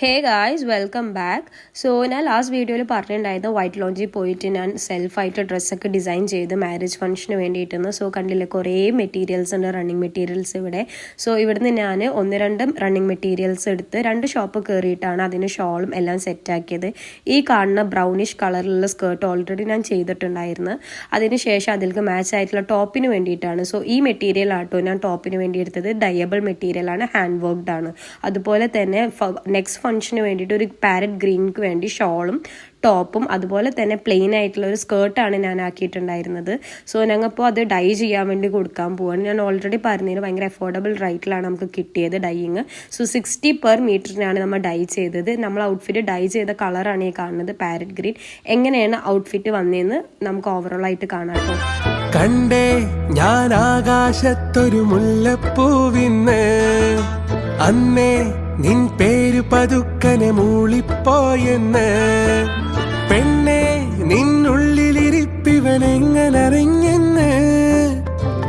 Hey guys welcome back. So ഞാൻ last വീഡിയോയിൽ പറഞ്ഞിട്ടുണ്ടായിരുന്നു വൈറ്റ് ലോഞ്ചിൽ പോയിട്ട് ഞാൻ സെൽഫായിട്ട് ഡ്രസ്സൊക്കെ ഡിസൈൻ ചെയ്ത് മാരേജ് ഫംഗ്ഷന് വേണ്ടിയിട്ടെന്ന്. സോ കണ്ടില്ലേ, കുറേ മെറ്റീരിയൽസ് ഉണ്ട്, റണ്ണിങ് മെറ്റീരിയൽസ് ഇവിടെ. സോ ഇവിടുന്ന് ഞാൻ ഒന്ന് രണ്ട് റണ്ണിങ് മെറ്റീരിയൽസ് എടുത്ത് 2 ഷോപ്പ് കയറിയിട്ടാണ് അതിന് ഷോളും എല്ലാം സെറ്റാക്കിയത്. ഈ കാണുന്ന ബ്രൗണിഷ് കളറിലുള്ള സ്കേർട്ട് ഓൾറെഡി ഞാൻ ചെയ്തിട്ടുണ്ടായിരുന്നു. അതിനുശേഷം അതിലേക്ക് മാച്ച് ആയിട്ടുള്ള ടോപ്പിന് വേണ്ടിയിട്ടാണ്. സോ ഈ മെറ്റീരിയൽ ആട്ടോ ഞാൻ ടോപ്പിന് വേണ്ടി എടുത്തത്. ഡയബിൾ മെറ്റീരിയലാണ്, ഹാൻഡ് വർക്ക്ഡ് ആണ്. അതുപോലെ തന്നെ നെക്സ്റ്റ് ഫംഗ്ഷന് വേണ്ടിയിട്ട് ഒരു പാരറ്റ് ഗ്രീനിക്ക് വേണ്ടി ഷോളും ടോപ്പും അതുപോലെ തന്നെ പ്ലെയിൻ ആയിട്ടുള്ള ഒരു സ്കേർട്ടാണ് ഞാൻ ആക്കിയിട്ടുണ്ടായിരുന്നത്. സോ ഞങ്ങളിപ്പോൾ അത് ഡൈ ചെയ്യാൻ വേണ്ടി കൊടുക്കാൻ പോവാണ്. ഞാൻ ഓൾറെഡി പറഞ്ഞതിന് ഭയങ്കര അഫോർഡബിൾ റേറ്റിലാണ് നമുക്ക് കിട്ടിയത് ഡൈയിങ്. സോ 60 പെർ മീറ്ററിനാണ് നമ്മൾ ഡൈ ചെയ്തത്. നമ്മൾ ഔട്ട്ഫിറ്റ് ഡൈ ചെയ്ത കളറാണ് ഈ കാണുന്നത്, പാരറ്റ് ഗ്രീൻ. എങ്ങനെയാണ് ഔട്ട്ഫിറ്റ് വന്നതെന്ന് നമുക്ക് ഓവറോൾ ആയിട്ട് കാണാം. കണ്ടേ ഞാൻ ആകാശത്തൊരു മുല്ലപ്പൂവിന്ന്, അന്നേ നിൻ പേര് പതുക്കനെ മൂളിപ്പോയെന്ന്. പെണ്ണെ നിന്നുള്ളിലിരിപ്പിവനെങ്ങനറിഞ്ഞെന്ന്,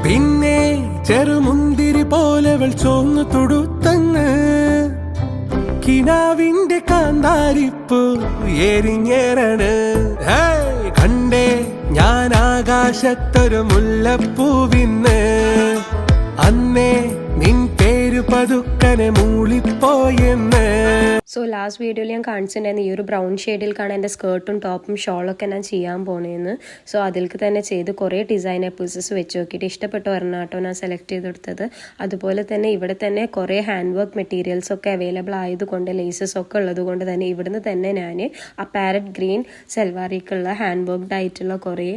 പിന്നെ ചെറുമുന്തിരി പോലവൾ ചോന്നു തൊടുത്തന്ന്. കിനാവിന്റെ കാന്താരിപ്പൂ എരിഞ്ഞേറാണ്. കണ്ടേ ഞാൻ ആകാശത്തൊരു മുല്ലപ്പൂവിന്ന്, അന്നേ നിൻ പേര് പതുക്കനെ മൂളിപ്പോയെന്ന്. സോ ലാസ്റ്റ് വീഡിയോയിൽ ഞാൻ കാണിച്ചിട്ടുണ്ടായിരുന്നു ഈ ഒരു ബ്രൗൺ ഷെയ്ഡിൽ കാണാൻ എൻ്റെ സ്കേർട്ടും ടോപ്പും ഷോളൊക്കെ ഞാൻ ചെയ്യാൻ പോണേന്ന്. സോ അതിലേക്ക് തന്നെ ചെയ്ത് കുറേ ഡിസൈനർ പീസസ് വെച്ച് നോക്കിയിട്ട് ഇഷ്ടപ്പെട്ട ഒരെണ്ണാട്ടോ ഞാൻ സെലക്ട് ചെയ്തെടുത്തത്. അതുപോലെ തന്നെ ഇവിടെ തന്നെ കുറേ ഹാൻഡ് വർക്ക് മെറ്റീരിയൽസ് ഒക്കെ അവൈലബിൾ ആയതുകൊണ്ട്, ലേസസ് ഒക്കെ ഉള്ളത് കൊണ്ട് തന്നെ ഇവിടുന്ന് തന്നെ ഞാൻ ആ പാരറ്റ് ഗ്രീൻ സെൽവാറിക്കുള്ള ഹാൻഡ് വർക്ക്ഡ് ആയിട്ടുള്ള കുറേ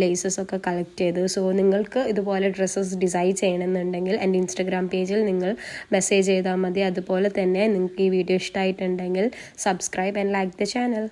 ലേസസ് ഒക്കെ കളക്ട് ചെയ്തു. സോ നിങ്ങൾക്ക് ഇതുപോലെ ഡ്രസ്സസ് ഡിസൈൻ ചെയ്യണമെന്നുണ്ടെങ്കിൽ എൻ്റെ ഇൻസ്റ്റഗ്രാം പേജിൽ നിങ്ങൾ മെസ്സേജ് ചെയ്താൽ മതി. അതുപോലെ തന്നെ നിങ്ങൾക്ക് ഈ വീഡിയോ ഇഷ്ടമായിട്ടുണ്ടെങ്കിൽ subscribe and like the channel.